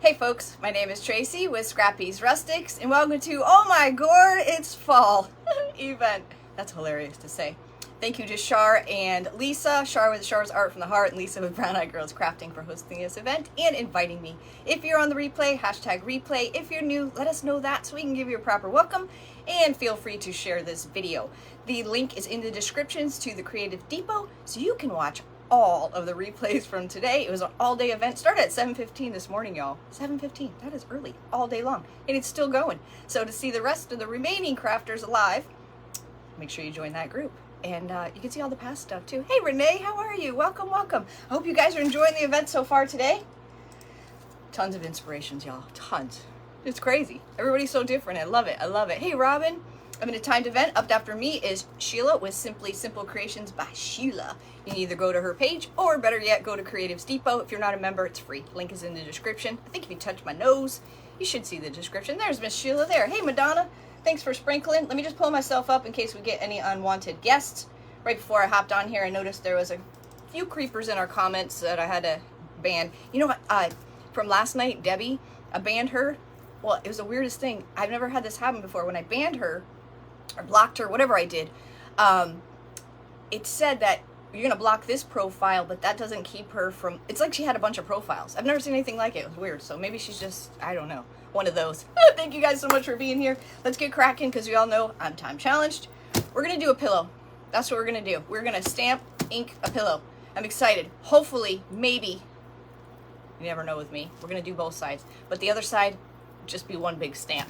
Hey folks, my name is Tracy with Scrappy's Rustics, and welcome to, oh my god, it's fall event. That's hilarious to say. Thank you to Shar and Lisa, Shar with Shar's Art from the Heart, and Lisa with Brown Eyed Girls Crafting for hosting this event and inviting me. If you're on the replay, hashtag replay. If you're new, let us know that so we can give you a proper welcome, and feel free to share this video. The link is in the descriptions to the Creative Depot so you can watch all of the replays from today. It was an all-day event. Started at 7:15 this morning, y'all. 7:15. That is early. All day long. And it's still going. So to see the rest of the remaining crafters alive, make sure you join that group. And you can see all the past stuff too. Hey Renee, how are you? Welcome, welcome. I hope you guys are enjoying the event so far today. Tons of inspirations, y'all. Tons. It's crazy. Everybody's so different. I love it. I love it. Hey Robin. I'm in a timed event. Up after me is Sheila with Simply Simple Creations by Sheila. You can either go to her page or better yet, go to Creatives Depot. If you're not a member, it's free. Link is in the description. I think if you touch my nose, you should see the description. There's Miss Sheila there. Hey Madonna, thanks for sprinkling. Let me just pull myself up in case we get any unwanted guests. Right before I hopped on here, I noticed there was a few creepers in our comments that I had to ban. You know what, from last night, Debbie, I banned her. Well, it was the weirdest thing. I've never had this happen before. When I banned her, or blocked her, whatever I did, it said that you're gonna block this profile, but that doesn't keep her from, it's like she had a bunch of profiles. I've never seen anything like it. It was weird. So maybe she's just, I don't know, one of those. Thank you guys so much for being here. Let's get cracking because we all know I'm time challenged. We're gonna do a pillow. That's what we're gonna do. We're gonna stamp, ink a pillow. I'm excited. Hopefully, maybe, you never know with me, we're gonna do both sides, but the other side just be one big stamp.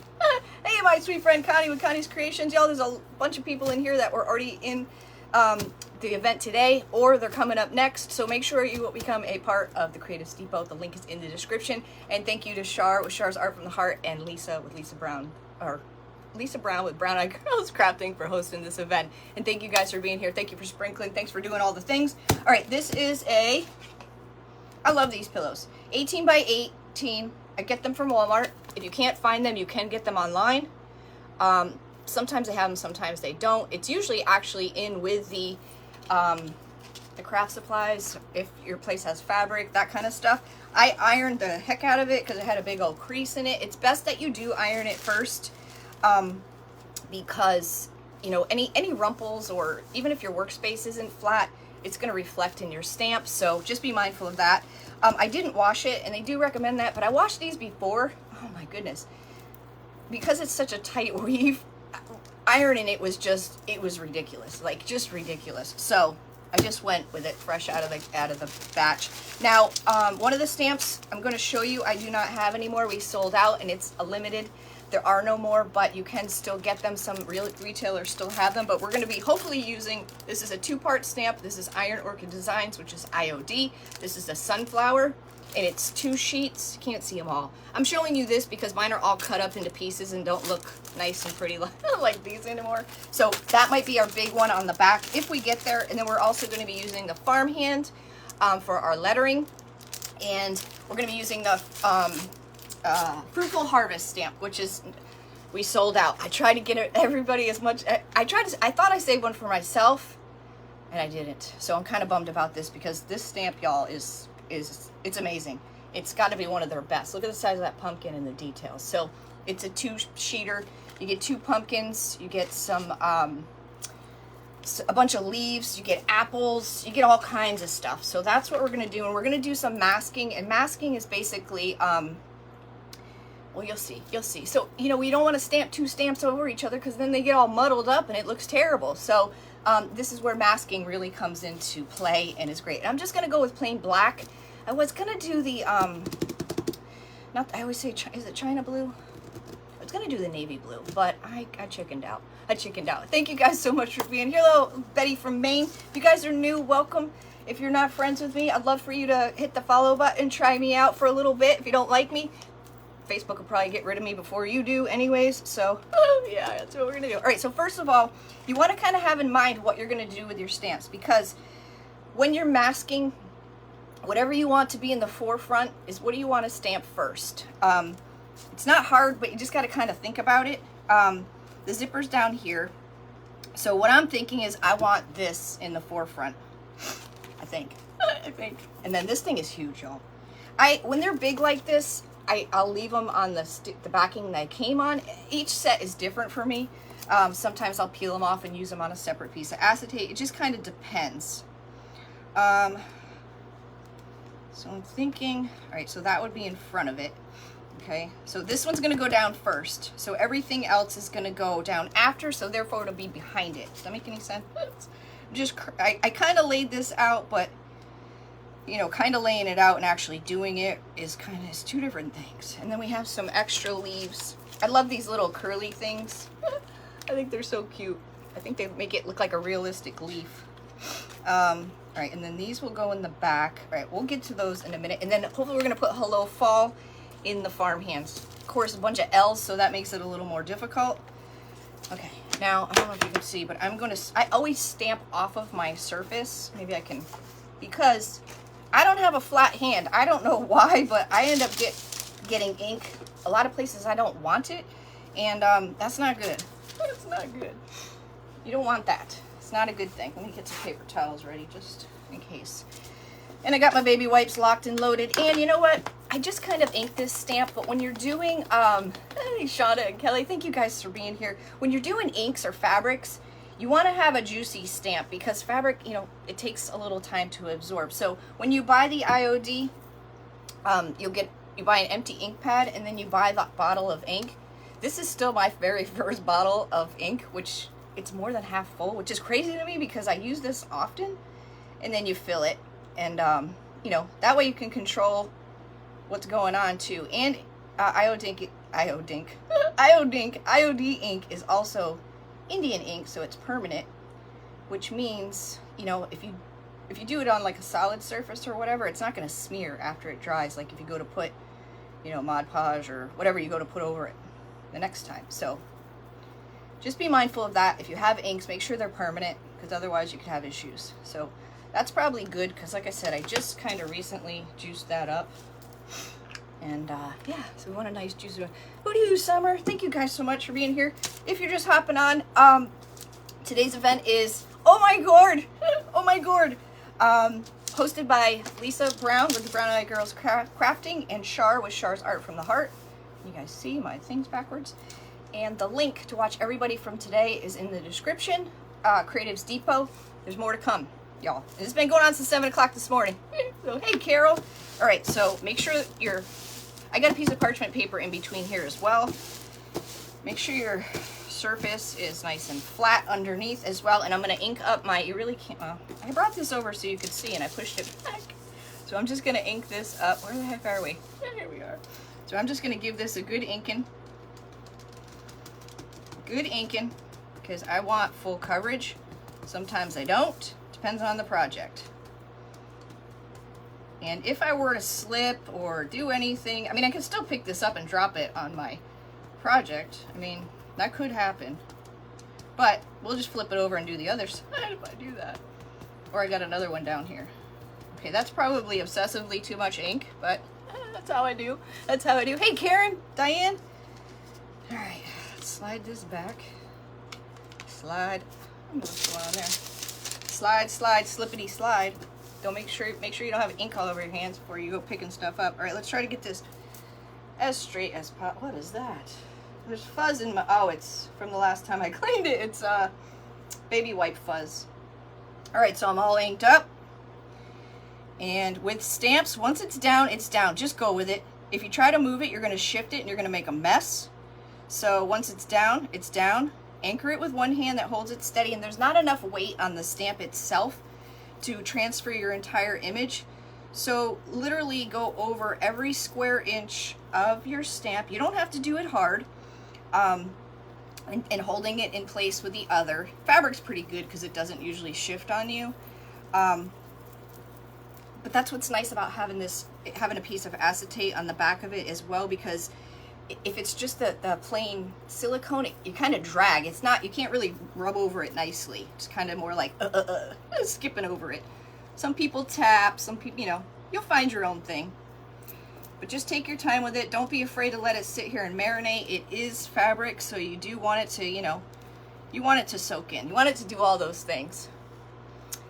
Hey, my sweet friend Connie with Connie's Creations. Y'all, there's a bunch of people in here that were already in the event today, or they're coming up next. So make sure you become a part of the Creatives Depot. The link is in the description. And thank you to Shar with Shar's Art from the Heart and Lisa with Lisa Brown with Brown Eyed Girls Crafting for hosting this event. And thank you guys for being here. Thank you for sprinkling. Thanks for doing all the things. All right, this is I love these pillows. 18 by 18. I get them from Walmart. If you can't find them, you can get them online. Sometimes they have them, sometimes they don't. It's usually actually in with the craft supplies, if your place has fabric, that kind of stuff. I ironed the heck out of it because it had a big old crease in it. It's best that you do iron it first, because, you know, any rumples, or even if your workspace isn't flat, it's going to reflect in your stamp. So just be mindful of that. I didn't wash it, and they do recommend that, but I washed these before. Oh my goodness. Because it's such a tight weave, ironing it was just, it was ridiculous. Like, just ridiculous. So I just went with it fresh out of the batch. Now, one of the stamps I'm going to show you, I do not have anymore. We sold out, and it's a limited. There are no more, but you can still get them. Some real retailers still have them, but we're going to be hopefully using, this is a 2-part stamp. This is Iron Orchid Designs, which is IOD. This is the sunflower, and it's 2 sheets. Can't see them all. I'm showing you this because mine are all cut up into pieces and don't look nice and pretty like these anymore. So that might be our big one on the back if we get there. And then we're also going to be using the farmhand for our lettering, and we're going to be using the Fruitful Harvest stamp, which is, we sold out. I tried to get everybody as much. I thought I saved one for myself, and I didn't. So I'm kind of bummed about this because this stamp, y'all, it's amazing. It's got to be one of their best. Look at the size of that pumpkin and the details. So it's a 2-sheeter. You get 2 pumpkins. You get some a bunch of leaves. You get apples. You get all kinds of stuff. So that's what we're gonna do, and we're gonna do some masking. And masking is basically well, you'll see. So, you know, we don't want to stamp 2 stamps over each other because then they get all muddled up and it looks terrible. So this is where masking really comes into play and is great. And I'm just going to go with plain black. I was going to do the, I always say, is it China blue? I was going to do the navy blue, but I chickened out. Thank you guys so much for being here. Hello, Betty from Maine. If you guys are new, welcome. If you're not friends with me, I'd love for you to hit the follow button, try me out for a little bit. If you don't like me, Facebook will probably get rid of me before you do anyways, so yeah, that's what we're gonna do. All right, so first of all, you want to kind of have in mind what you're gonna do with your stamps, because when you're masking, whatever you want to be in the forefront is what do you want to stamp first. It's not hard, but you just got to kind of think about it. The zipper's down here, so what I'm thinking is I want this in the forefront, I think. And then this thing is huge, y'all. When they're big like this, I'll leave them on the backing that I came on. Each set is different for me. Sometimes I'll peel them off and use them on a separate piece of acetate. It just kind of depends. So I'm thinking, all right, so that would be in front of it. Okay, so this one's gonna go down first. So everything else is gonna go down after, so therefore it'll be behind it. Does that make any sense? Just, I kind of laid this out, but you know, kind of laying it out and actually doing it is two different things. And then we have some extra leaves. I love these little curly things. I think they're so cute. I think they make it look like a realistic leaf. All right, and then these will go in the back. All right, we'll get to those in a minute. And then hopefully we're gonna put Hello Fall in the farm hands. Of course, a bunch of L's, so that makes it a little more difficult. Okay, now, I don't know if you can see, but I always stamp off of my surface. Maybe I can, because I don't have a flat hand. I don't know why, but I end up getting ink a lot of places I don't want it, and that's not good. That's not good. You don't want that. It's not a good thing. Let me get some paper towels ready just in case. And I got my baby wipes locked and loaded. And you know what? I just kind of inked this stamp, but when you're doing, hey, Shauna and Kelly, thank you guys for being here. When you're doing inks or fabrics, you want to have a juicy stamp because fabric, you know, it takes a little time to absorb. So when you buy the IOD, you buy an empty ink pad and then you buy the bottle of ink. This is still my very first bottle of ink, which it's more than half full, which is crazy to me because I use this often. And then you fill it. And, you know, that way you can control what's going on too. And IOD ink is also Indian ink, so it's permanent, which means, you know, if you do it on like a solid surface or whatever, it's not going to smear after it dries, like if you go to put, you know, Mod Podge or whatever you go to put over it the next time. So just be mindful of that. If you have inks, make sure they're permanent, because otherwise you could have issues. So that's probably good, because like I said, I just kind of recently juiced that up. And yeah, so we want a nice juicy one. Who do you, Summer? Thank you guys so much for being here. If you're just hopping on, today's event is, oh my gourd, oh my gourd, hosted by Lisa Brown with the Brown Eyed Girls Crafting and Shar with Shar's Art from the Heart. You guys see my things backwards. And the link to watch everybody from today is in the description. Creatives Depot. There's more to come, y'all. It's been going on since 7 o'clock this morning. So, hey, Carol. All right, so make sure that I got a piece of parchment paper in between here as well. Make sure your surface is nice and flat underneath as well. And I'm going to ink up you really can't, I brought this over so you could see and I pushed it back. So I'm just going to ink this up. Where the heck are we? Here we are. So I'm just going to give this a good inking. Good inking, because I want full coverage. Sometimes I don't. Depends on the project. And if I were to slip or do anything, I mean, I could still pick this up and drop it on my project. I mean, that could happen. But we'll just flip it over and do the other side if I do that. Or I got another one down here. Okay, that's probably obsessively too much ink, but that's how I do. That's how I do. Hey, Karen, Diane. All right, let's slide this back. Slide. I don't know what's going on there. Slide, slide, slippity slide. Don't make sure you don't have ink all over your hands before you go picking stuff up. All right, let's try to get this as straight as possible. What is that? There's fuzz in my, oh, it's from the last time I cleaned it. It's baby wipe fuzz. All right, so I'm all inked up. And with stamps, once it's down, it's down. Just go with it. If you try to move it, you're going to shift it and you're going to make a mess. So once it's down, it's down. Anchor it with one hand that holds it steady, and there's not enough weight on the stamp itself to transfer your entire image. So literally go over every square inch of your stamp. You don't have to do it hard. And holding it in place with the other. Fabric's pretty good because it doesn't usually shift on you. But that's what's nice about having a piece of acetate on the back of it as well, because if it's just the plain silicone, you kind of drag. It's not, you can't really rub over it nicely. It's kind of more like skipping over it. Some people tap, some people, you know, you'll find your own thing. But just take your time with it. Don't be afraid to let it sit here and marinate. It is fabric, so you do want it to, you know, you want it to soak in. You want it to do all those things.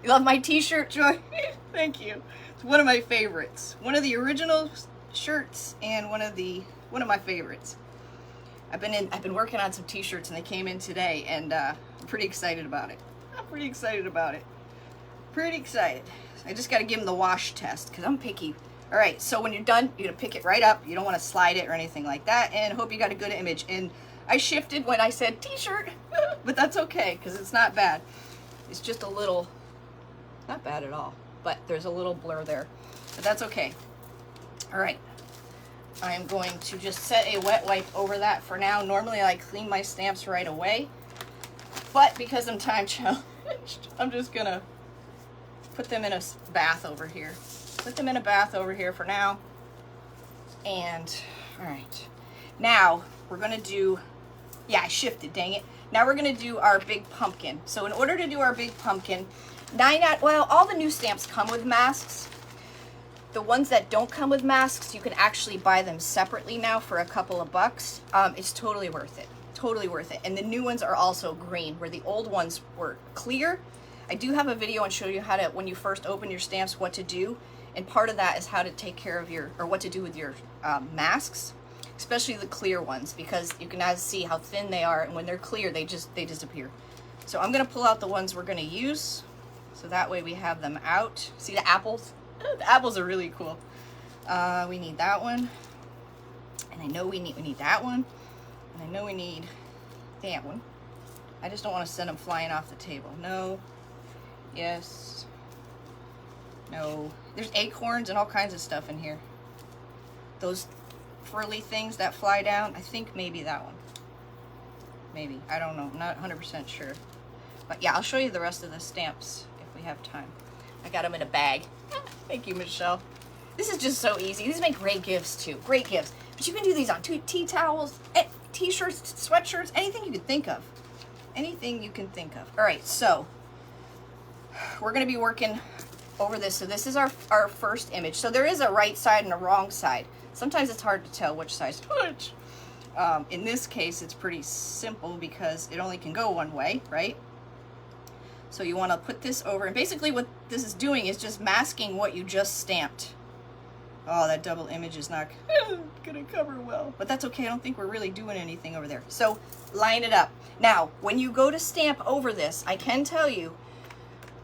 You love my t-shirt, Joy? Thank you. It's one of my favorites. One of the original shirts and one of my favorites. I've been working on some t-shirts and they came in today, and I'm pretty excited about it. Pretty excited. I just got to give them the wash test because I'm picky. All right, so when you're done, you're gonna pick it right up. You don't want to slide it or anything like that, and hope you got a good image. And I shifted when I said t-shirt, but that's okay because it's not bad. It's just a little, not bad at all, but there's a little blur there, but that's okay. All right, I am going to just set a wet wipe over that for now. Normally I clean my stamps right away, but because I'm time challenged, I'm just gonna put them in a bath over here. Put them in a bath over here for now. And, all right. Now, we're gonna do, yeah, I shifted, dang it. Now we're gonna do our big pumpkin. So in order to do our big pumpkin, all the new stamps come with masks. The ones that don't come with masks, you can actually buy them separately now for a couple of bucks. It's totally worth it. Totally worth it. And the new ones are also green, where the old ones were clear. I do have a video and show you how to, when you first open your stamps, what to do. And part of that is how to take care of what to do with your masks, especially the clear ones, because you can now see how thin they are, and when they're clear, they disappear. So I'm gonna pull out the ones we're gonna use, so that way we have them out. See the apples? The apples are really cool. We need that one, and I know we need that one, and I know we need that one. I just don't want to send them flying off the table. No. Yes. No. There's acorns and all kinds of stuff in here. Those frilly things that fly down. I think maybe that one. Maybe. I don't know. I'm not 100% sure. But yeah, I'll show you the rest of the stamps if we have time. I got them in a bag. Thank you, Michelle. This is just so easy. These make great gifts too. Great gifts. But you can do these on tea towels, t-shirts, sweatshirts, anything you can think of. Anything you can think of. All right, so we're going to be working over this. So this is our first image. So there is a right side and a wrong side. Sometimes it's hard to tell which side's which. In this case, it's pretty simple because it only can go one way, right? So you want to put this over, and basically what this is doing is just masking what you just stamped. Oh, that double image is not gonna cover well, but that's okay. I don't think we're really doing anything over there. So line it up. Now, when you go to stamp over this, I can tell you,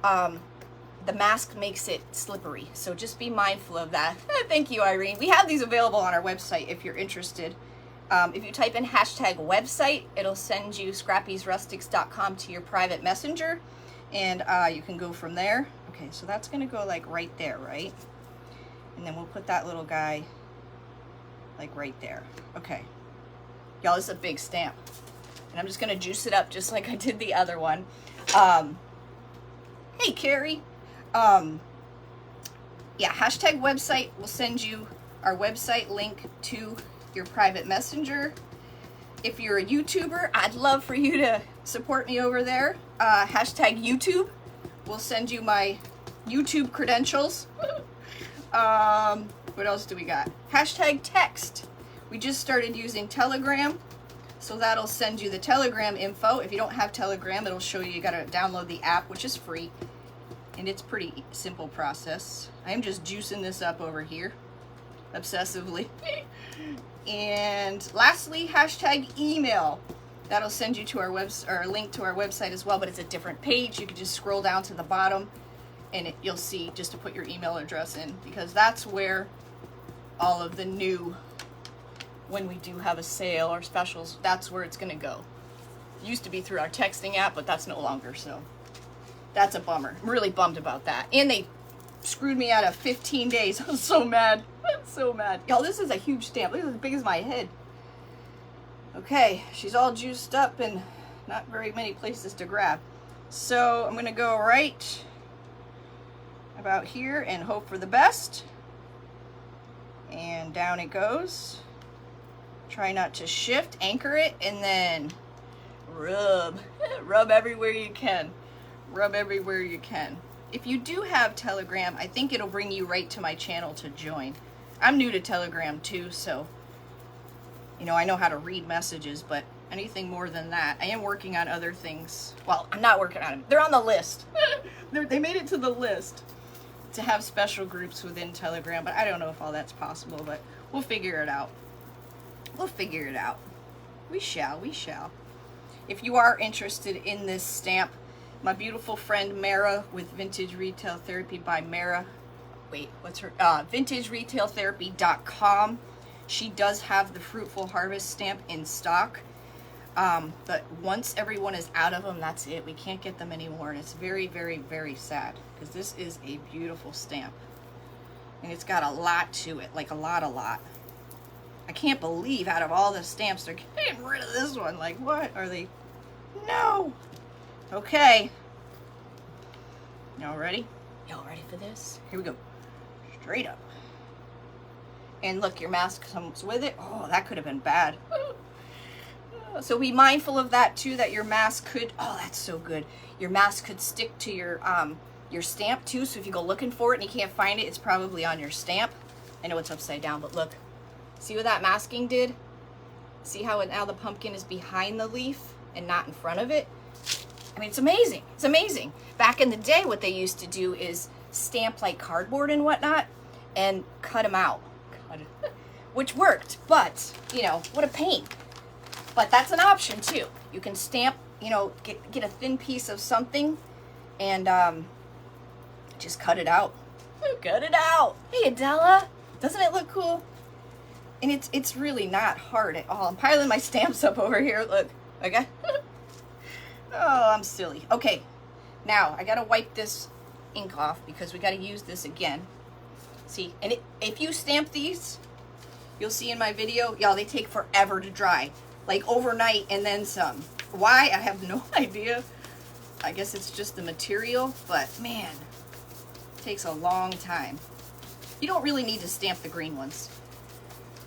the mask makes it slippery. So just be mindful of that. Thank you, Irene. We have these available on our website if you're interested. If you type in #website, it'll send you scrappysrustics.com to your private messenger, and you can go from there. Okay, so that's gonna go like right there, right? And then we'll put that little guy like right there. Okay. Y'all, this is a big stamp. And I'm just gonna juice it up just like I did the other one. Hey, Carrie. Yeah, #website will send you our website link to your private messenger. If you're a YouTuber, I'd love for you to support me over there. #YouTube will send you my YouTube credentials. What else do we got? #text. We just started using Telegram, so that'll send you the Telegram info. If you don't have Telegram, it'll show you gotta download the app, which is free, and it's pretty simple process. I am just juicing this up over here obsessively. And lastly, #email. That'll send you to our or a link to our website as well, but it's a different page. You can just scroll down to the bottom, and you'll see just to put your email address in, because that's where all of the new, when we do have a sale or specials, that's where it's gonna go. It used to be through our texting app, but that's no longer, so that's a bummer. I'm really bummed about that. And they screwed me out of 15 days. I'm so mad. I'm so mad. Y'all, this is a huge stamp. Look, it's as big as my head. Okay, she's all juiced up and not very many places to grab. So I'm gonna go right about here and hope for the best. And down it goes. Try not to shift, anchor it, and then rub. Rub everywhere you can. Rub everywhere you can. If you do have Telegram, I think it'll bring you right to my channel to join. I'm new to Telegram too, so you know, I know how to read messages, but anything more than that, I am working on other things. Well, I'm not working on them. They're on the list. They made it to the list to have special groups within Telegram, but I don't know if all that's possible, but We'll figure it out. We'll figure it out. We shall, we shall. If you are interested in this stamp, my beautiful friend Mara with Vintage Retail Therapy by Mara, wait, what's her, vintageretailtherapy.com. She does have the Fruitful Harvest stamp in stock. But once everyone is out of them, that's it. We can't get them anymore, and it's very, very, very sad, because this is a beautiful stamp. And it's got a lot to it, like a lot. I can't believe out of all the stamps they're getting rid of this one. Like, what are they? No. Okay. Y'all ready? Y'all ready for this? Here we go. Straight up. And look, your mask comes with it. Oh, that could have been bad. So be mindful of that too, that your mask could, oh, that's so good. Your mask could stick to your stamp too. So if you go looking for it and you can't find it, it's probably on your stamp. I know it's upside down, but look. See what that masking did? See how now the pumpkin is behind the leaf and not in front of it? I mean, it's amazing. It's amazing. Back in the day, what they used to do is stamp like cardboard and whatnot and cut them out. Which worked, but, you know, what a pain. But that's an option too. You can stamp, you know, get a thin piece of something and just cut it out. Cut it out. Hey, Adela. Doesn't it look cool? And it's really not hard at all. I'm piling my stamps up over here. Look. Okay. Oh, I'm silly. Okay. Now, I got to wipe this ink off because we got to use this again. See, and if you stamp these, you'll see in my video, y'all, they take forever to dry. Like overnight and then some. Why? I have no idea. I guess it's just the material, but man, it takes a long time. You don't really need to stamp the green ones,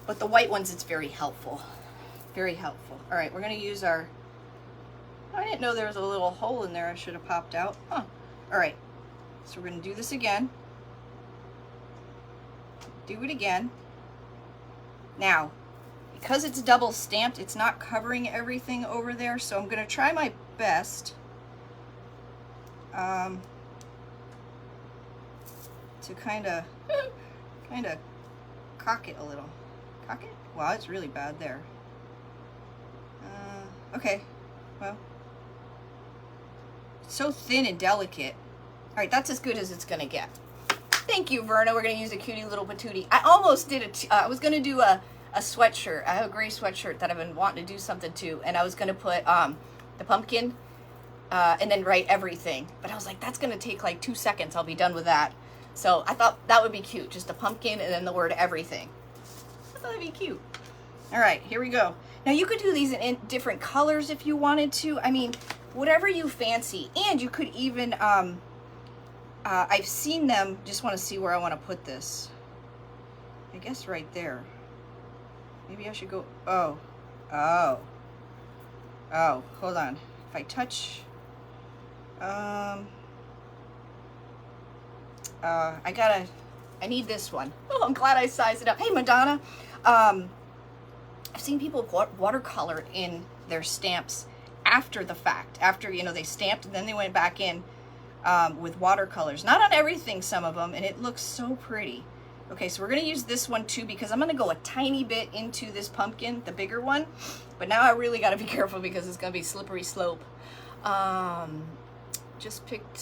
but the white ones, it's very helpful. Very helpful. All right, we're gonna use our, I didn't know there was a little hole in there I should have popped out. Huh. All right, so we're gonna do this again. Do it again. Now, because it's double stamped, it's not covering everything over there, so I'm going to try my best to kind of cock it a little. Cock it? Wow, it's really bad there. Okay, well, it's so thin and delicate. All right, that's as good as it's going to get. Thank you, Verna. We're going to use a cutie little patootie. I almost did it. I was going to do a sweatshirt. I have a gray sweatshirt that I've been wanting to do something to, and I was going to put the pumpkin and then write everything. But I was like, that's going to take like 2 seconds. I'll be done with that. So I thought that would be cute. Just a pumpkin and then the word everything. I thought that'd be cute. All right, here we go. Now you could do these in different colors if you wanted to. I mean, whatever you fancy. And you could even, I've seen them, just want to see where I want to put this. I guess right there. Maybe I should go, oh, hold on. If I touch, I need this one. Oh, I'm glad I sized it up. Hey, Madonna. I've seen people watercolor in their stamps after the fact. After, you know, they stamped and then they went back in with watercolors. Not on everything, some of them, and it looks so pretty. Okay, so we're going to use this one too because I'm going to go a tiny bit into this pumpkin, the bigger one. But now I really got to be careful because it's going to be slippery slope. Just picked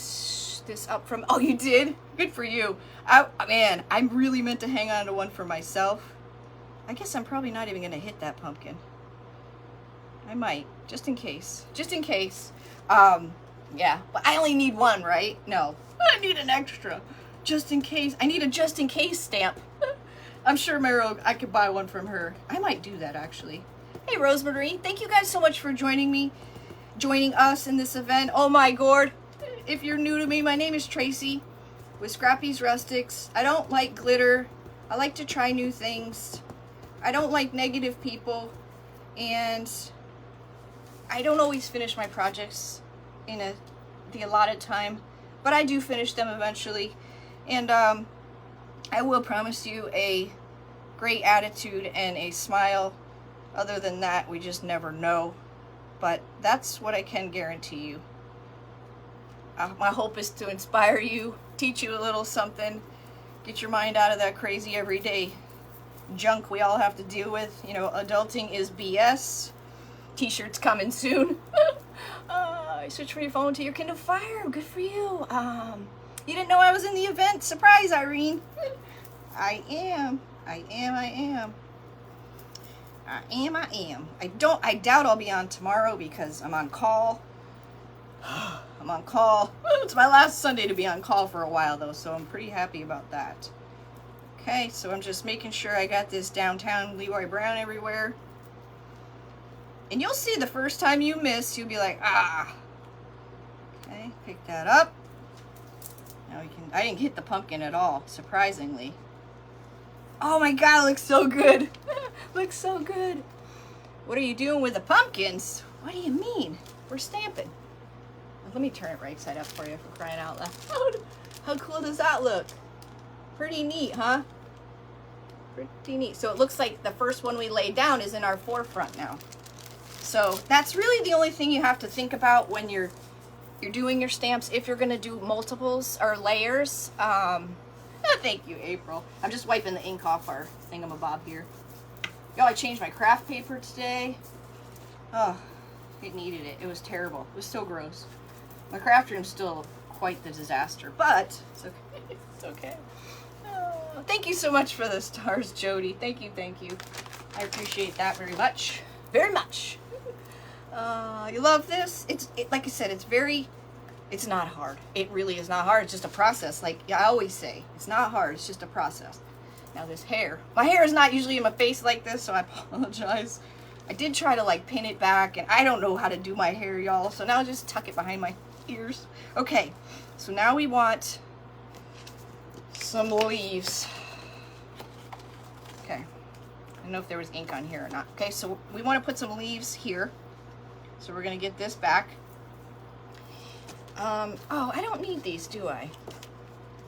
this up from, oh, you did? Good for you. Man, I really meant to hang on to one for myself. I guess I'm probably not even going to hit that pumpkin. I might, just in case. Just in case. Yeah, but I only need one, right? No, I need an extra. Just in case. I need a just in case stamp. I'm sure Meryl, I could buy one from her. I might do that actually. Hey Rosemary, thank you guys so much for joining us in this event. Oh my god. If you're new to me, my name is Tracy with Scrappy's Rustics. I don't like glitter. I like to try new things. I don't like negative people. And I don't always finish my projects in the allotted time. But I do finish them eventually. And I will promise you a great attitude and a smile. Other than that, we just never know. But that's what I can guarantee you. My hope is to inspire you, teach you a little something, get your mind out of that crazy everyday junk we all have to deal with. You know, adulting is BS. T-shirts coming soon. I switched from your phone to your Kindle Fire. Good for you. You didn't know I was in the event. Surprise, Irene. I am. I doubt I'll be on tomorrow because I'm on call. I'm on call. It's my last Sunday to be on call for a while though, so I'm pretty happy about that. Okay, so I'm just making sure I got this downtown Leroy Brown everywhere. And you'll see the first time you miss, you'll be like, ah. Okay, pick that up. Now we can, I didn't hit the pumpkin at all, surprisingly. Oh my god, it looks so good. Looks so good. What are you doing with the pumpkins? What do you mean? We're stamping. Let me turn it right side up for you for crying out loud. How cool does that look? Pretty neat, huh? Pretty neat. So it looks like the first one we laid down is in our forefront now. So that's really the only thing you have to think about when you're doing your stamps, if you're gonna do multiples or layers. Thank you, April. I'm just wiping the ink off our thingamabob here. Yo, I changed my craft paper today. Oh, it needed it. It was terrible. It was so gross. My craft room's still quite the disaster, but it's okay. It's okay. Oh, thank you so much for the stars, Jody. Thank you, thank you. I appreciate that very much. Very much. You love this? Like I said, it's not hard. It really is not hard. It's just a process. Like I always say, it's not hard. It's just a process. Now this hair. My hair is not usually in my face like this, so I apologize. I did try to like pin it back, and I don't know how to do my hair, y'all. So now I'll just tuck it behind my ears. Okay, so now we want some leaves. Okay, I don't know if there was ink on here or not. Okay, so we want to put some leaves here. So we're gonna get this back. Oh, I don't need these, do I?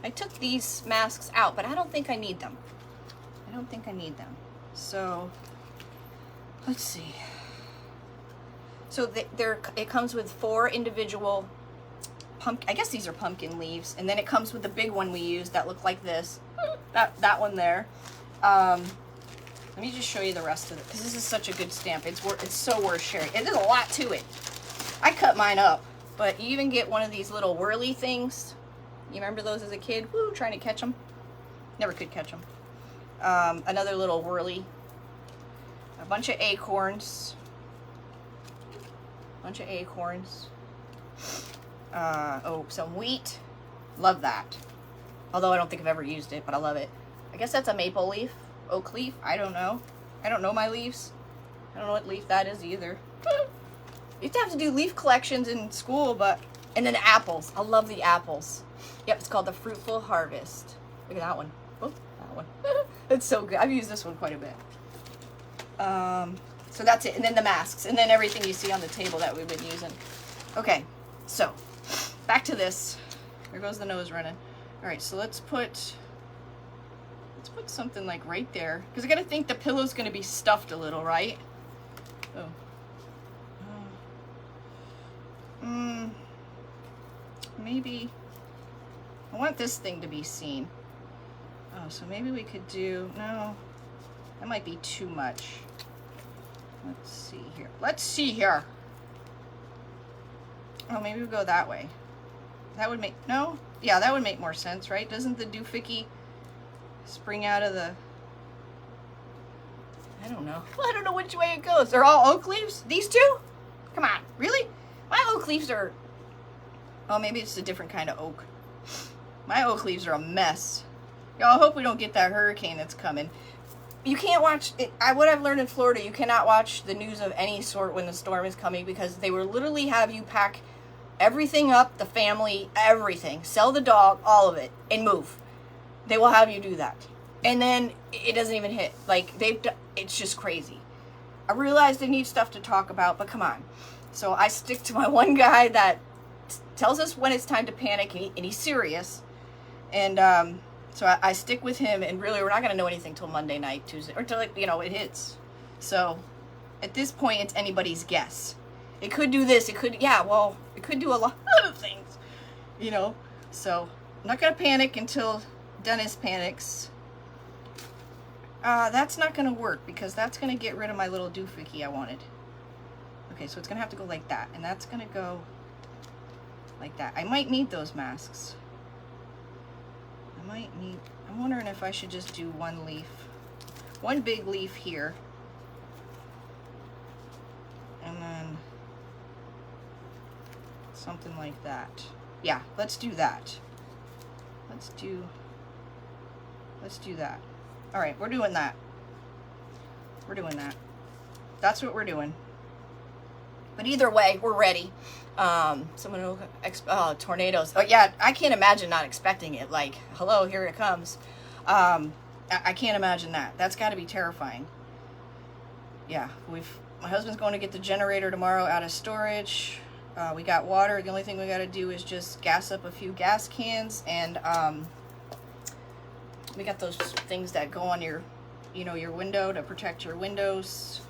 I took these masks out, but I don't think I need them. I don't think I need them. So, let's see. So it comes with 4 individual I guess these are pumpkin leaves, and then it comes with the big one we used that looked like this. That one there. Let me just show you the rest of it, because this is such a good stamp. It's so worth sharing. And there's a lot to it. I cut mine up, but you even get one of these little whirly things. You remember those as a kid? Woo, trying to catch them. Never could catch them. Another little whirly. A bunch of acorns. Oh, some wheat. Love that. Although I don't think I've ever used it, but I love it. I guess that's a maple leaf. Oak leaf. I don't know. I don't know my leaves. I don't know what leaf that is either. You used to have to do leaf collections in school, but... And then apples. I love the apples. Yep, it's called the Fruitful Harvest. Look at that one. Oh, that one. It's so good. I've used this one quite a bit. So that's it. And then the masks. And then everything you see on the table that we've been using. Okay, so back to this. There goes the nose running. All right, so let's put something like right there. Because I got to think the pillow's going to be stuffed a little, right? Oh. Maybe I want this thing to be seen. Oh, so maybe we could do, no, that might be too much. Let's see here. Oh, maybe we'll go that way. That would make, no? Yeah, that would make more sense, right? Doesn't the doohickey spring out of the, I don't know. Well, I don't know which way it goes. They're all oak leaves? These two? Come on, really? My oak leaves are, oh, maybe it's a different kind of oak. My oak leaves are a mess. Y'all, hope we don't get that hurricane that's coming. You can't watch it. What I've learned in Florida, you cannot watch the news of any sort when the storm is coming, because they will literally have you pack everything up, the family, everything, sell the dog, all of it, and move. They will have you do that. And then it doesn't even hit. Like, it's just crazy. I realize they need stuff to talk about, but come on. So I stick to my one guy that tells us when it's time to panic, and he's serious. And so I stick with him, and really we're not going to know anything till Monday night, Tuesday, or till, like, you know, it hits. So at this point, it's anybody's guess. It could do this, it could, yeah, well, it could do a lot of things, you know. So I'm not going to panic until Dennis panics. That's not going to work because that's going to get rid of my little doohickey I wanted. Okay, so it's going to have to go like that, and that's going to go like that. I might need those masks. I'm wondering if I should just do one leaf. One big leaf here. And then something like that. Yeah, let's do that. Let's do that. All right, we're doing that. We're doing that. That's what we're doing. But either way, we're ready. Someone will tornadoes. Oh yeah, I can't imagine not expecting it. Like, hello, here it comes. I can't imagine that. That's got to be terrifying. Yeah, my husband's going to get the generator tomorrow out of storage. We got water. The only thing we got to do is just gas up a few gas cans, and we got those things that go on your, your window to protect your windows.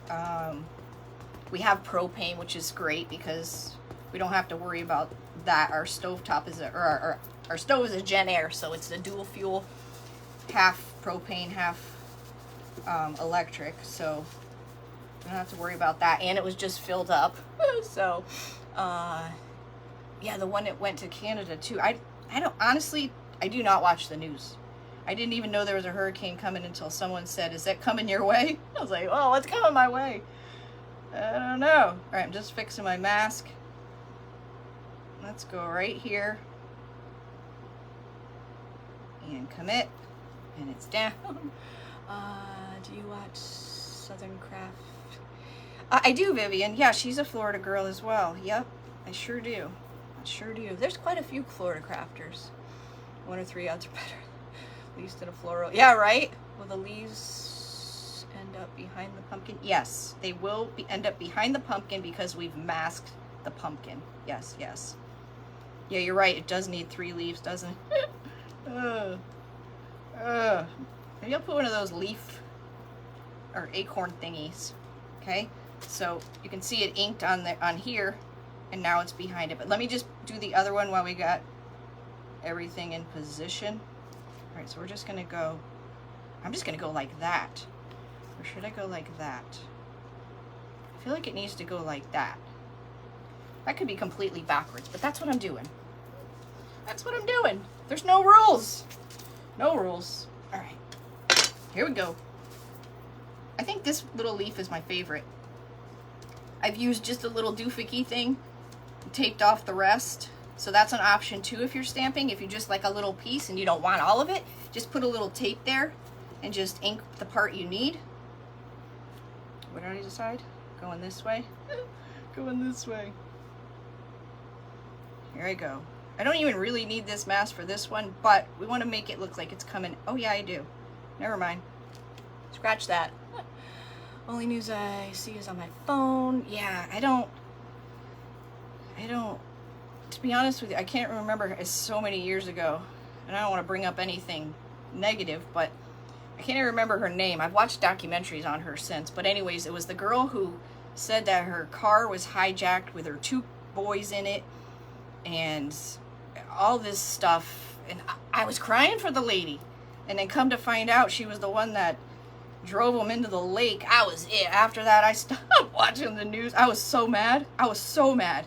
We have propane, which is great because we don't have to worry about that. Our stovetop is our stove is a Gen Air, so it's a dual fuel, half propane, half electric. So we don't have to worry about that. And it was just filled up. So yeah, the one that went to Canada too. I don't honestly. I do not watch the news. I didn't even know there was a hurricane coming until someone said, "Is that coming your way?" I was like, "Oh, what's coming my way?" I don't know. All right, I'm just fixing my mask. Let's go right here and commit, and it's down. Do you watch Southern Craft? I do, Vivian. Yeah, she's a Florida girl as well. Yep, I sure do. I sure do. There's quite a few Florida crafters. One or three odds are better. Leaves in a floral. Yeah, right? Will the leaves end up behind the pumpkin? Yes, they will end up behind the pumpkin because we've masked the pumpkin. Yes, yes. Yeah, you're right. It does need 3 leaves, doesn't it? Maybe I'll put one of those leaf or acorn thingies. Okay, so you can see it inked on here, and now it's behind it. But let me just do the other one while we got everything in position. All right, so we're just gonna go. I'm just gonna go like that, or should I go like that? I feel like it needs to go like that. That could be completely backwards, but that's what I'm doing. That's what I'm doing. There's no rules. No rules. All right, here we go. I think this little leaf is my favorite. I've used just a little doohickey thing, taped off the rest. So that's an option too if you're stamping. If you just like a little piece and you don't want all of it, just put a little tape there and just ink the part you need. What did I decide? Going this way? Going this way. Here I go. I don't even really need this mask for this one, but we want to make it look like it's coming. Oh yeah, I do. Never mind. Scratch that. Only news I see is on my phone. Yeah, I don't, to be honest with you, I can't remember. It's so many years ago, and I don't want to bring up anything negative, but I can't even remember her name. I've watched documentaries on her since, but anyways, it was the girl who said that her car was hijacked with her 2 boys in it, and all this stuff, and I was crying for the lady, and then come to find out she was the one that drove them into the lake. After that, I stopped watching the news. I was so mad. I was so mad.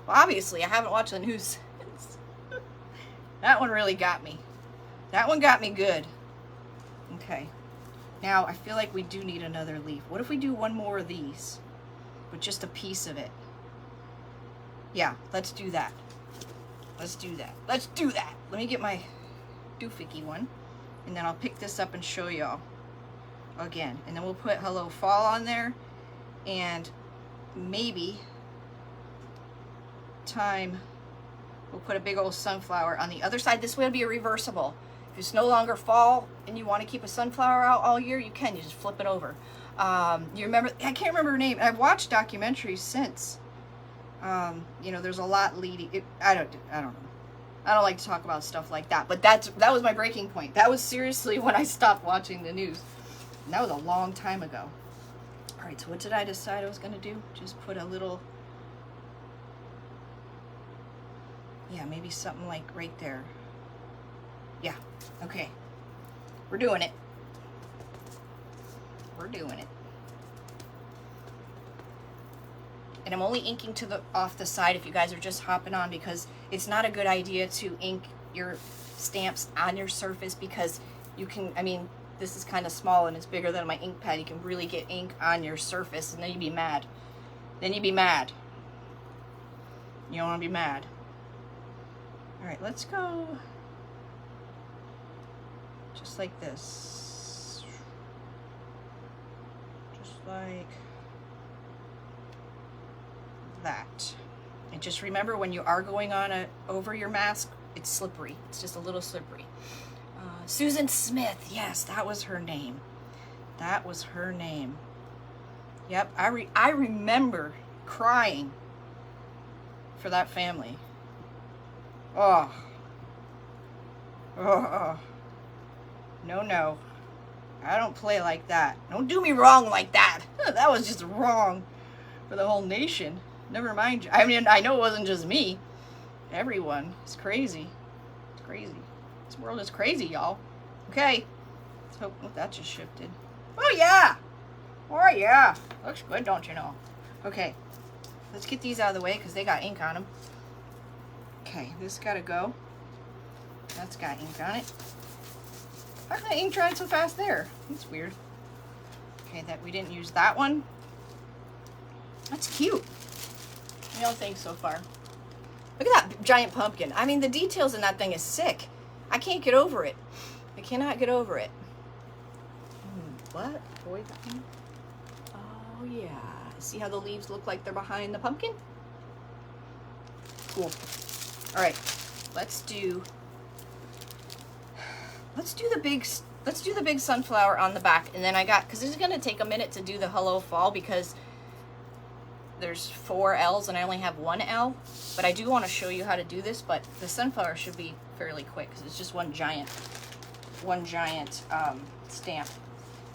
Well, obviously, I haven't watched the news since. That one really got me. That one got me good. Okay. Now, I feel like we do need another leaf. What if we do one more of these with just a piece of it? Yeah, let's do that. Let's do that. Let's do that. Let me get my doohickey one, and then I'll pick this up and show y'all again. And then we'll put Hello Fall on there, and maybe we'll put a big old sunflower on the other side. This way it'll be a reversible. If it's no longer fall and you want to keep a sunflower out all year, you can. You just flip it over. You remember? I can't remember her name. I've watched documentaries since. There's a lot leading. I don't know. I don't like to talk about stuff like that. But that was my breaking point. That was seriously when I stopped watching the news. And that was a long time ago. All right. So what did I decide I was going to do? Just put a little. Yeah, maybe something like right there. Yeah, okay. We're doing it. We're doing it. And I'm only inking to the off the side if you guys are just hopping on, because it's not a good idea to ink your stamps on your surface, because you can, I mean, this is kind of small and it's bigger than my ink pad. You can really get ink on your surface and then you'd be mad. Then you'd be mad. You don't want to be mad. All right, let's go just like this. Just like that. And just remember, when you are going on over your mask, it's slippery. It's just a little slippery. Susan Smith, yes, that was her name. That was her name. Yep, I remember crying for that family. Oh. Oh. No, no. I don't play like that. Don't do me wrong like that. That was just wrong for the whole nation. Never mind. I mean, I know it wasn't just me. Everyone. It's crazy. It's crazy. This world is crazy, y'all. Okay. Let's hope that just shifted. Oh, yeah. Oh, yeah. Looks good, don't you know? Okay. Let's get these out of the way because they got ink on them. Okay, this got to go. That's got ink on it. How come the ink dried so fast there? That's weird. Okay, that we didn't use that one. That's cute. What do y'all think so far? Look at that giant pumpkin. I mean, the details in that thing is sick. I can't get over it. I cannot get over it. What? Boy, oh, yeah. See how the leaves look like they're behind the pumpkin? Cool. All right. Let's do the big sunflower on the back, and then because it's going to take a minute to do the Hello Fall, because there's 4 L's and I only have 1 L, but I do want to show you how to do this. But the sunflower should be fairly quick because it's just one giant stamp.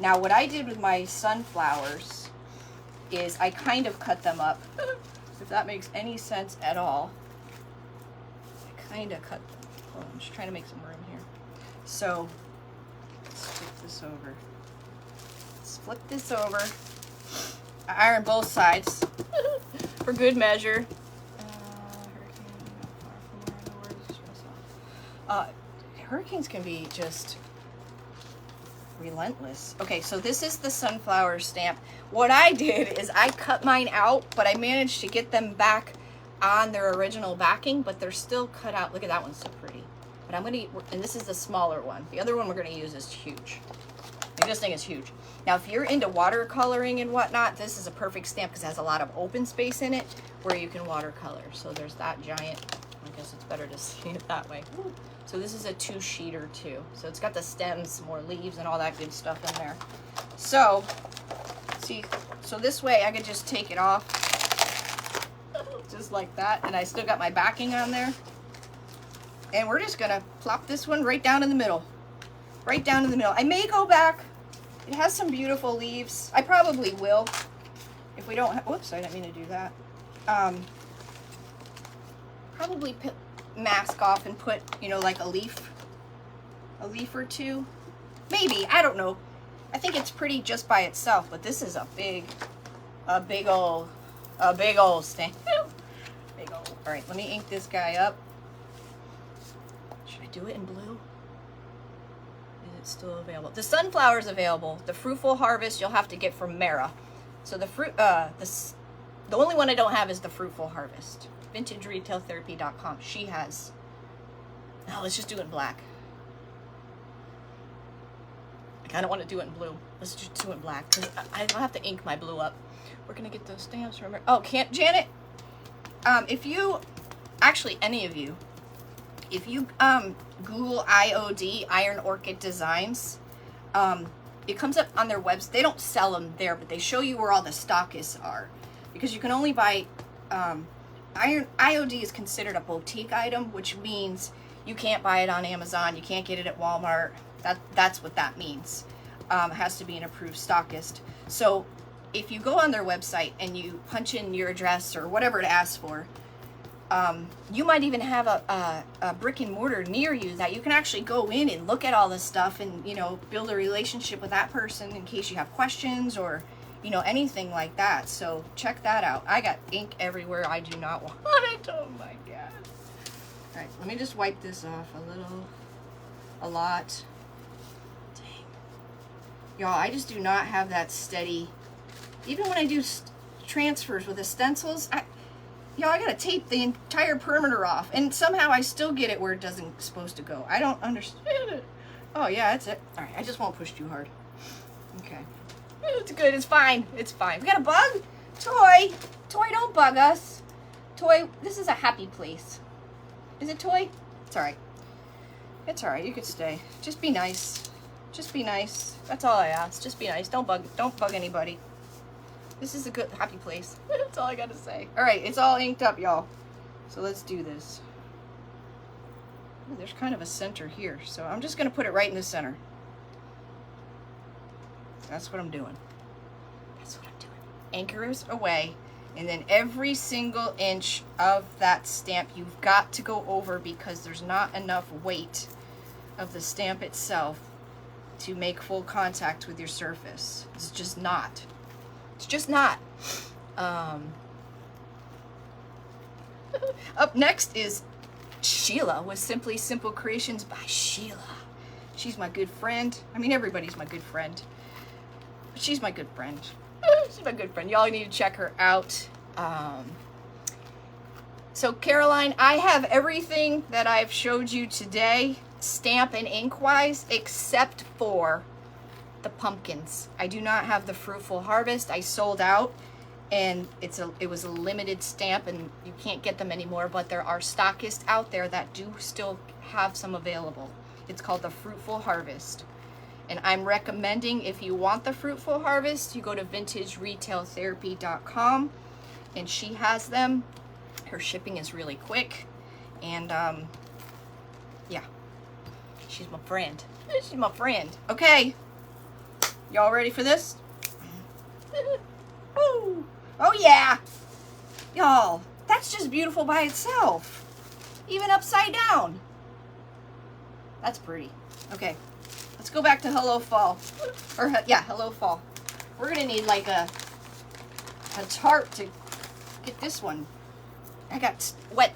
Now what I did with my sunflowers is I kind of cut them up, if that makes any sense at all. I kind of cut them. Hold on, I'm just trying to make some room here. So let's flip this over. Let's flip this over. I iron both sides for good measure. Hurricanes can be just relentless. Okay, so this is the sunflower stamp. What I did is I cut mine out, but I managed to get them back on their original backing, but they're still cut out. Look at that one, so pretty. But I'm gonna, and this is the smaller one. The other one we're gonna use is huge. Like, this thing is huge. Now, if you're into watercoloring and whatnot, this is a perfect stamp because it has a lot of open space in it where you can watercolor. So there's that giant. I guess it's better to see it that way. So this is a 2-sheeter too. So it's got the stems, more leaves, and all that good stuff in there. So, see, so this way I could just take it off just like that, and I still got my backing on there. And we're just gonna plop this one right down in the middle. Right down in the middle. I may go back. It has some beautiful leaves. I probably will. If we don't have, whoops, I didn't mean to do that. Probably mask off and put, you know, like a leaf or two. Maybe, I don't know. I think it's pretty just by itself, but this is a big old stamp. Big old. All right, let me ink this guy up. Should I do it in blue? Is it still available? The sunflower is available. The Fruitful Harvest you'll have to get from Mara. So the only one I don't have is the Fruitful Harvest. VintageRetailTherapy.com. She has. Oh, let's just do it in black. I kind of want to do it in blue. Let's just do it in black because I don't have to ink my blue up. We're gonna get those stamps. Remember? Oh, can't Janet? If you, actually, any of you, if you Google IOD, Iron Orchid Designs, it comes up on their website. They don't sell them there, but they show you where all the stockists are, because you can only buy. IOD is considered a boutique item, which means you can't buy it on Amazon. You can't get it at Walmart. That's what that means. It has to be an approved stockist. So if you go on their website and you punch in your address or whatever it asks for, You might even have a brick and mortar near you that you can actually go in and look at all this stuff and, you know, build a relationship with that person in case you have questions or, you know, anything like that. So check that out. I got ink everywhere. I do not want it. Oh my God. All right, let me just wipe this off a lot. Dang. Y'all, I just do not have that steady. Even when I do transfers with the stencils, y'all, I gotta tape the entire perimeter off, and somehow I still get it where it doesn't supposed to go. I don't understand it. Oh yeah, that's it. All right, I just won't push too hard. Okay, it's good. It's fine. It's fine. We got a bug? Toy, don't bug us. Toy, this is a happy place. Is it Toy? It's all right. It's all right. You could stay. Just be nice. Just be nice. That's all I ask. Just be nice. Don't bug anybody. This is a good, happy place. That's all I gotta say. All right, it's all inked up, y'all. So let's do this. Ooh, there's kind of a center here, so I'm just gonna put it right in the center. That's what I'm doing. That's what I'm doing. Anchors away, and then every single inch of that stamp you've got to go over because there's not enough weight of the stamp itself to make full contact with your surface. It's just not. It's just not. Up next is Sheila with Simply Simple Creations by Sheila. She's my good friend. I mean, everybody's my good friend. But she's my good friend. She's my good friend. Y'all need to check her out. So Caroline, I have everything that I've showed you today, stamp and ink wise, except for the pumpkins. I do not have the Fruitful Harvest. I sold out, and it was a limited stamp, and you can't get them anymore, but there are stockists out there that do still have some available. It's called the Fruitful Harvest, and I'm recommending, if you want the Fruitful Harvest, you go to vintageretailtherapy.com, and she has them. Her shipping is really quick, and yeah, she's my friend. She's my friend. Okay, y'all ready for this? Woo! Oh yeah! Y'all, that's just beautiful by itself. Even upside down. That's pretty. Okay, let's go back to Hello Fall. Or, yeah, Hello Fall. We're gonna need like a tarp to get this one. I got wet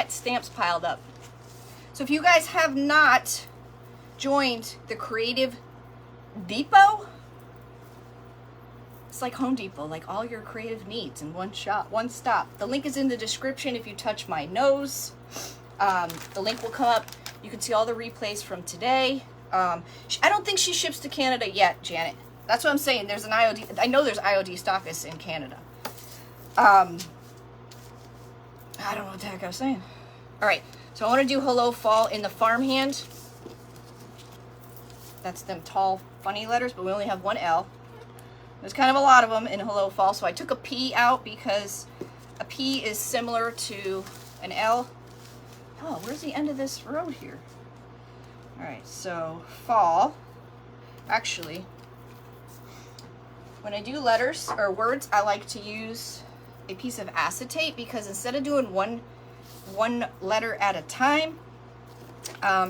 stamps piled up. So if you guys have not joined the Creative Depot, it's like Home Depot, like all your creative needs in one shop, one stop. The link is in the description if you touch my nose. The link will come up. You can see all the replays from today. I don't think she ships to Canada yet, Janet. That's what I'm saying. There's an IOD. I know there's IOD stockists in Canada. I don't know what the heck I was saying. All right, so I want to do Hello Fall in the farmhand. That's them tall, funny letters, but we only have one L. There's kind of a lot of them in Hello Fall, so I took a P out because a P is similar to an L. Oh, where's the end of this road here? All right, so fall. Actually, when I do letters or words, I like to use a piece of acetate because instead of doing one letter at a time,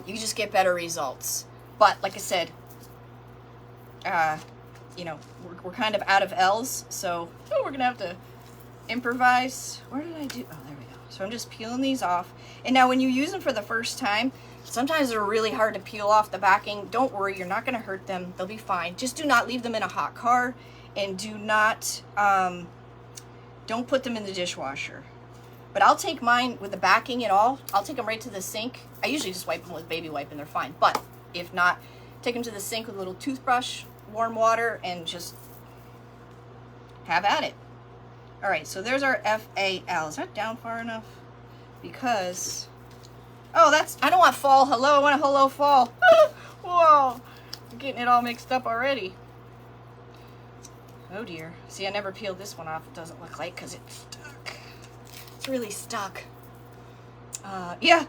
you just get better results. But like I said, you know, we're kind of out of L's, so we're gonna have to improvise. Where did I do? Oh, there we go. So I'm just peeling these off. And now when you use them for the first time, sometimes they're really hard to peel off the backing. Don't worry, you're not gonna hurt them. They'll be fine. Just do not leave them in a hot car, and do not, don't put them in the dishwasher. But I'll take mine with the backing and all. I'll take them right to the sink. I usually just wipe them with baby wipe and they're fine. But if not, take them to the sink with a little toothbrush, warm water, and just have at it. All right, so there's our F-A-L. Is that down far enough? Because, oh, that's, I don't want fall hello, I want a hello fall. Whoa, I'm getting it all mixed up already. Oh dear. See, I never peeled this one off. It doesn't look like, because it's stuck. It's really stuck. Yeah.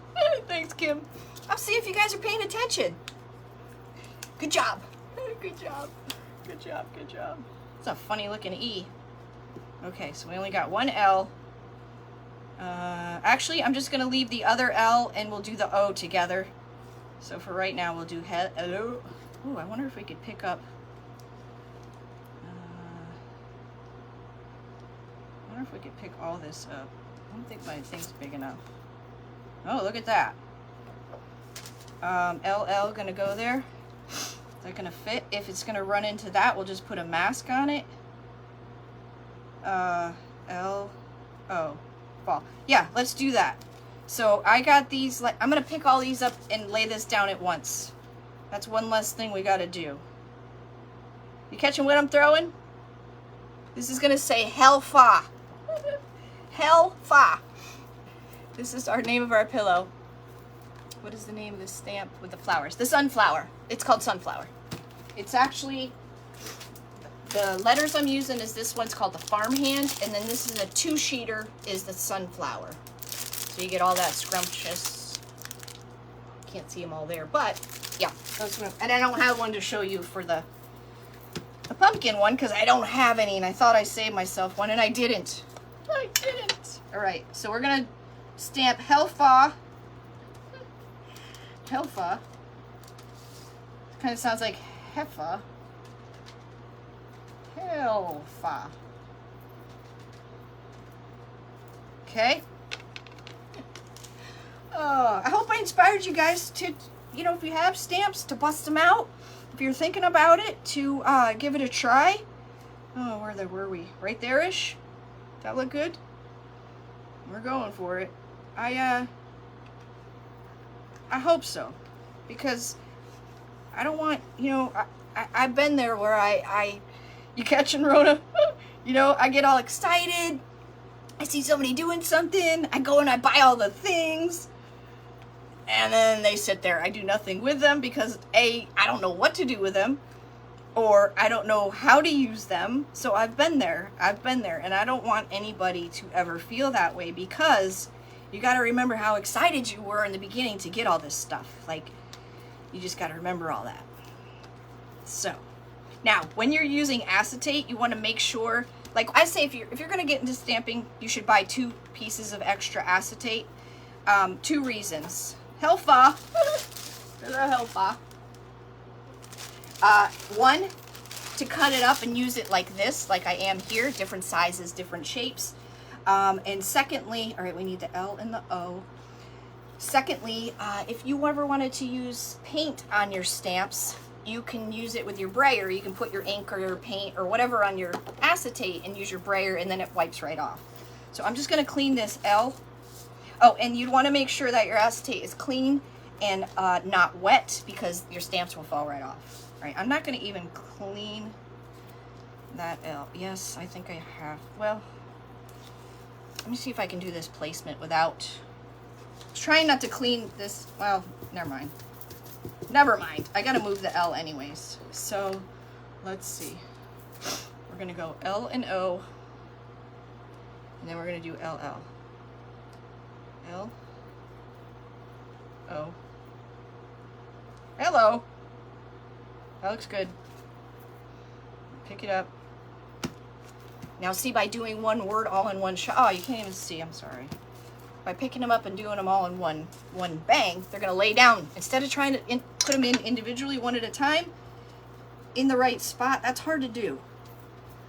Thanks, Kim. I'll see if you guys are paying attention. Good job. Good job. Good job. Good job. It's a funny looking E. Okay, so we only got one L. Actually, I'm just going to leave the other L and we'll do the O together. So for right now, we'll do hello. Ooh, I wonder if we could pick up. I wonder if we could pick all this up. I don't think my thing's big enough. Oh, look at that. LL gonna go there. Is that gonna fit? If it's gonna run into that, we'll just put a mask on it. L, O, fall. Yeah, let's do that. So I got these, like, I'm gonna pick all these up and lay this down at once. That's one less thing we gotta do. You catching what I'm throwing? This is gonna say Hellfa. Hellfa. This is our name of our pillow. What is the name of this stamp with the flowers? The sunflower. It's called sunflower. It's actually, the letters I'm using is this one's called the farmhand, and then this is a 2-sheeter is the sunflower. So you get all that scrumptious. Can't see them all there, but yeah. And I don't have one to show you for the pumpkin one because I don't have any, and I thought I saved myself one, and I didn't. I didn't. All right, so we're gonna stamp Hellfa. Hellfa. Kind of sounds like Heffa. Hellfa. Okay. I hope I inspired you guys to, you know, if you have stamps, to bust them out. If you're thinking about it, to give it a try. Oh, where were we? Right there-ish? That look good? We're going for it. I hope so. Because I don't want, you know, I've been there where you catching Rona? You know, I get all excited. I see somebody doing something. I go and I buy all the things. And then they sit there. I do nothing with them because A, I don't know what to do with them. Or I don't know how to use them. So I've been there. And I don't want anybody to ever feel that way because you got to remember how excited you were in the beginning to get all this stuff. Like, you just got to remember all that. So, now, when you're using acetate, you want to make sure, like I say, if you're going to get into stamping, you should buy 2 pieces of extra acetate. 2 reasons. Hellfa. There's a Hellfa. 1, to cut it up and use it like this, like I am here, different sizes, different shapes. And secondly, all right, we need the L and the O. Secondly, if you ever wanted to use paint on your stamps, you can use it with your brayer. You can put your ink or your paint or whatever on your acetate and use your brayer, and then it wipes right off. So I'm just going to clean this L. Oh, and you'd want to make sure that your acetate is clean and not wet because your stamps will fall right off. All right, I'm not going to even clean that L. Yes, I think I have. Well, let me see if I can do this placement without... Trying not to clean this. Well, never mind. Never mind. I gotta move the L anyways. So, let's see. We're gonna go L and O. And then we're gonna do LL. L. O. Hello. That looks good. Pick it up. Now see, by doing one word all in one shot. Oh, you can't even see. I'm sorry. By picking them up and doing them all in one bang, they're going to lay down. Instead of trying to put them in individually one at a time, in the right spot, that's hard to do.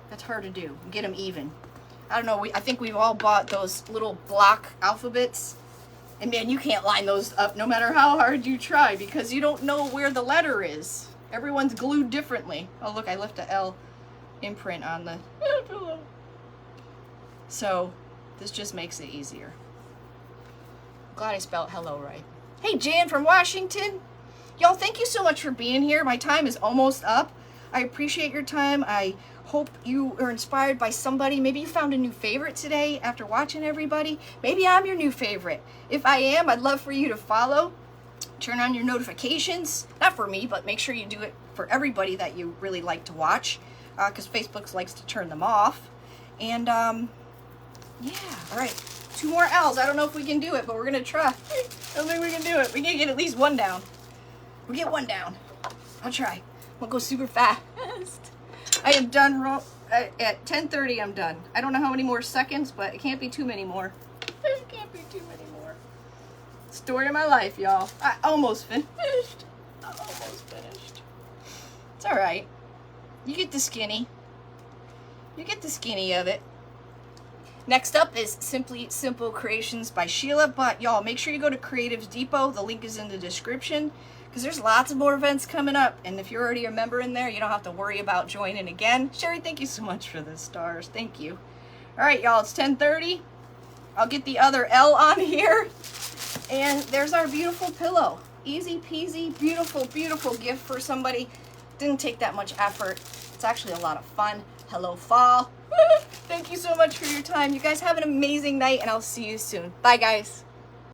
That's hard to do. Get them even. I don't know, I think we've all bought those little block alphabets. And man, you can't line those up no matter how hard you try because you don't know where the letter is. Everyone's glued differently. Oh, look, I left a L imprint on the pillow. So, this just makes it easier. Glad I spelled hello right. Hey, Jan from Washington. Y'all, thank you so much for being here. My time is almost up. I appreciate your time. I hope you are inspired by somebody. Maybe you found a new favorite today after watching everybody. Maybe I'm your new favorite. If I am, I'd love for you to follow. Turn on your notifications. Not for me, but make sure you do it for everybody that you really like to watch. Because Facebook likes to turn them off. And, yeah. All right. 2 more L's. I don't know if we can do it, but we're going to try. I don't think we can do it. We can get at least 1 down. We get 1 down. I'll try. We'll go super fast. I am done. At 10:30, I'm done. I don't know how many more seconds, but it can't be too many more. be too many more. Story of my life, y'all. I almost finished. I almost finished. It's all right. You get the skinny. You get the skinny of it. Next up is Simply Simple Creations by Sheila. But y'all, make sure you go to Creatives Depot. The link is in the description because there's lots of more events coming up. And if you're already a member in there, you don't have to worry about joining again. Sherry, thank you so much for the stars. Thank you. All right, y'all, it's 10:30. I'll get the other L on here. And there's our beautiful pillow. Easy peasy, beautiful, beautiful gift for somebody. Didn't take that much effort. It's actually a lot of fun. Hello, fall. Thank you so much for your time. You guys have an amazing night, and I'll see you soon. Bye, guys.